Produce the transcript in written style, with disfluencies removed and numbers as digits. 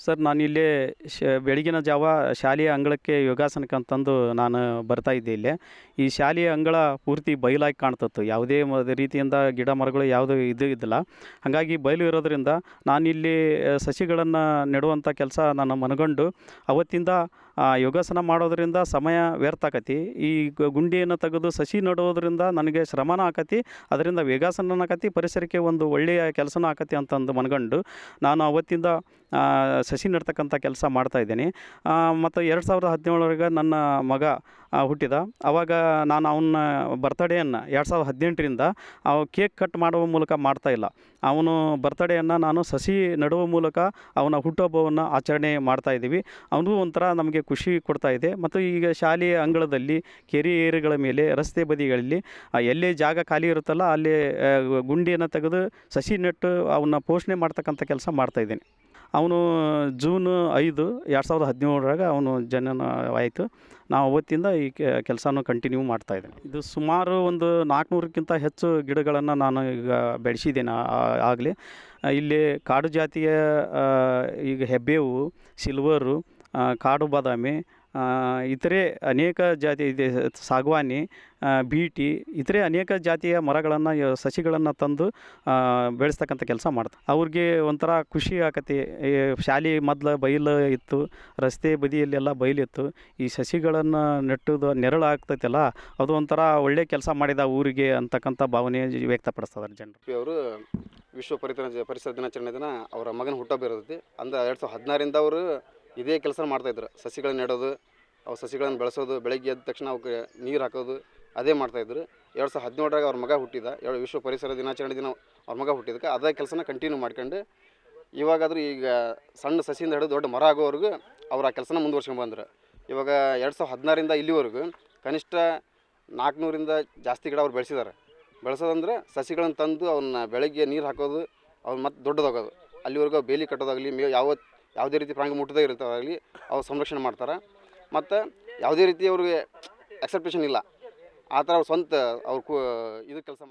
Sir ನಾನಿಲ್ಲಿ ಬೆಳಗಿನ ಜಾವ ಶಾಲೆಯ ಅಂಗಳಕ್ಕೆ ಯೋಗಾಸನಕ್ಕೆ ಅಂತಂದು ನಾನು ಬರ್ತಾ ಇದ್ದೆ ಇಲ್ಲೇ. ಈ ಶಾಲೆಯ ಅಂಗಳ ಪೂರ್ತಿ ಬಯಲಾಗಿ ಕಾಣ್ತಿತ್ತು. ಯಾವುದೇ ರೀತಿಯಿಂದ ಗಿಡ ಮರಗಳು ಯಾವುದೂ ಇದು ಇದ್ದಿಲ್ಲ. ಹಾಗಾಗಿ ಬಯಲು ಇರೋದರಿಂದ ನಾನಿಲ್ಲಿ ಸಸಿಗಳನ್ನು ನೆಡುವಂಥ ಕೆಲಸ ನಾನು ಮನಗಂಡು ಅವತ್ತಿಂದ ಯೋಗಾಸನ ಮಾಡೋದರಿಂದ ಸಮಯ ವ್ಯರ್ಥ ಆಕತಿ. ಈ ಗುಂಡಿಯನ್ನು ತೆಗೆದು ಸಸಿ ನೆಡೋದ್ರಿಂದ ನನಗೆ ಶ್ರಮನೂ ಆಕತಿ, ಅದರಿಂದ ಯೋಗಾಸನನೂ ಆಕತಿ, ಪರಿಸರಕ್ಕೆ ಒಂದು ಒಳ್ಳೆಯ ಕೆಲಸನೂ ಆಕತಿ ಅಂತಂದು ಮನಗಂಡು ನಾನು ಅವತ್ತಿಂದ ಸಸಿ ನೆಡ್ತಕ್ಕಂಥ ಕೆಲಸ ಮಾಡ್ತಾಯಿದ್ದೀನಿ. ಮತ್ತು 2017 ನನ್ನ ಮಗ ಹುಟ್ಟಿದ. ಆವಾಗ ನಾನು ಅವನ ಬರ್ತಡೇಯನ್ನು 2018ರಿಂದ ಕೇಕ್ ಕಟ್ ಮಾಡುವ ಮೂಲಕ ಮಾಡ್ತಾಯಿಲ್ಲ. ಅವನು ಬರ್ತಡೇಯನ್ನು ನಾನು ಸಸಿ ನೆಡುವ ಮೂಲಕ ಅವನ ಹುಟ್ಟುಹಬ್ಬವನ್ನು ಆಚರಣೆ ಮಾಡ್ತಾಯಿದ್ದೀವಿ. ಅವನಿಗೂ ಒಂಥರ ನಮಗೆ ಖುಷಿ ಕೊಡ್ತಾಯಿದೆ. ಮತ್ತು ಈಗ ಶಾಲೆಯ ಅಂಗಳದಲ್ಲಿ, ಕೆರೆ ಏರಿಗಳ ಮೇಲೆ, ರಸ್ತೆ ಬದಿಗಳಲ್ಲಿ ಎಲ್ಲೇ ಜಾಗ ಖಾಲಿ ಇರುತ್ತಲ್ಲ ಅಲ್ಲಿ ಗುಂಡಿಯನ್ನು ತೆಗೆದು ಸಸಿ ನೆಟ್ಟು ಅವನ್ನ ಪೋಷಣೆ ಮಾಡ್ತಕ್ಕಂಥ ಕೆಲಸ ಮಾಡ್ತಾಯಿದ್ದೀನಿ. ಅವನು ಜೂನ್ 5, 2017 ಅವನು ಜನನವಾಯಿತು. ನಾವು ಅವತ್ತಿಂದ ಈ ಕೆಲಸನೂ ಕಂಟಿನ್ಯೂ ಮಾಡ್ತಾಯಿದ್ದೀನಿ. ಇದು ಸುಮಾರು ಒಂದು 400ಕ್ಕಿಂತ ಹೆಚ್ಚು ಗಿಡಗಳನ್ನು ನಾನು ಈಗ ಬೆಳೆಸಿದ್ದೇನೆ ಆಗಲೇ. ಇಲ್ಲಿ ಕಾಡು ಜಾತಿಯ ಈಗ ಹೆಬ್ಬೇವು, ಸಿಲ್ವರು, ಕಾಡು ಬಾದಾಮಿ, ಇತರೆ ಅನೇಕ ಜಾತಿ ಇದೆ, ಸಾಗವಾನಿ, ಬೀಟಿ, ಇತರೆ ಅನೇಕ ಜಾತಿಯ ಮರಗಳನ್ನು ಸಸಿಗಳನ್ನು ತಂದು ಬೆಳೆಸ್ತಕ್ಕಂಥ ಕೆಲಸ ಮಾಡ್ತಾರೆ. ಅವ್ರಿಗೆ ಒಂಥರ ಖುಷಿ ಆಕತಿ. ಈ ಶಾಲೆ ಮೊದಲು ಬಯಲು ಇತ್ತು, ರಸ್ತೆ ಬದಿಯಲ್ಲೆಲ್ಲ ಬಯಲಿತ್ತು. ಈ ಸಸಿಗಳನ್ನು ನೆಟ್ಟುದು ನೆರಳು ಆಗ್ತೈತಲ್ಲ, ಅದು ಒಂಥರ ಒಳ್ಳೆ ಕೆಲಸ ಮಾಡಿದ ಊರಿಗೆ ಅಂತಕ್ಕಂಥ ಭಾವನೆ ವ್ಯಕ್ತಪಡಿಸ್ತಾರೆ ಜನರು. ಅವರು ವಿಶ್ವ ಪರಿಸರ ದಿನಾಚರಣೆ ದಿನ ಅವರ ಮಗನ ಹುಟ್ಟುಹಬ್ಬ ಇರ್ತೈತಿ. ಅಂದರೆ 2016ರಿಂದ ಅವರು ಇದೇ ಕೆಲಸ ಮಾಡ್ತಾಯಿದ್ರು. ಸಸಿಗಳನ್ನ ನೆಡೋದು, ಅವು ಸಸಿಗಳನ್ನು ಬೆಳೆಸೋದು, ಬೆಳಗ್ಗೆ ಎದ್ದ ತಕ್ಷಣ ಅವಕ್ಕೆ ನೀರು ಹಾಕೋದು, ಅದೇ ಮಾಡ್ತಾಯಿದ್ರು. 2017 ಅವ್ರ ಮಗ ಹುಟ್ಟಿದ. ವಿಶ್ವ ಪರಿಸರ ದಿನಾಚರಣೆ ದಿನ ಅವ್ರ ಮಗ ಹುಟ್ಟಿದಕ್ಕೆ ಅದೇ ಕೆಲಸನ ಕಂಟಿನ್ಯೂ ಮಾಡ್ಕೊಂಡು ಇವಾಗಾದರೂ ಈಗ ಸಣ್ಣ ಸಸಿಯಿಂದ ಹಿಡಿದು ದೊಡ್ಡ ಮರ ಆಗೋವರೆಗೂ ಅವ್ರು ಆ ಕೆಲಸನ ಮುಂದುವರ್ಸ್ಕೊಂಡು ಬಂದರು. ಇವಾಗ 2016ರಿಂದ ಇಲ್ಲಿವರೆಗೂ ಕನಿಷ್ಠ 400ರಿಂದ ಜಾಸ್ತಿ ಗಿಡ ಅವ್ರು ಬೆಳೆಸಿದ್ದಾರೆ. ಬೆಳೆಸೋದಂದ್ರೆ ಸಸಿಗಳನ್ನು ತಂದು ಅವನ್ನ ಬೆಳಗ್ಗೆ ನೀರು ಹಾಕೋದು, ಅವ್ನು ಮತ್ತೆ ದೊಡ್ಡದಾಗೋದು, ಅಲ್ಲಿವರೆಗೂ ಬೇಲಿ ಕಟ್ಟೋದಾಗಲಿ, ಯಾವುದೇ ರೀತಿ ಪ್ರಾಣಿ ಮುಟ್ಟದೇ ಇರ್ತಾವಾಗಲಿ ಅವ್ರು ಸಂರಕ್ಷಣೆ ಮಾಡ್ತಾರೆ. ಮತ್ತು ಯಾವುದೇ ರೀತಿ ಅವ್ರಿಗೆ ಎಕ್ಸೆಪ್ಟೇಷನ್ ಇಲ್ಲ. ಆ ಥರ ಅವ್ರು ಸ್ವಂತ ಅವ್ರು ಇದು ಕೆಲಸ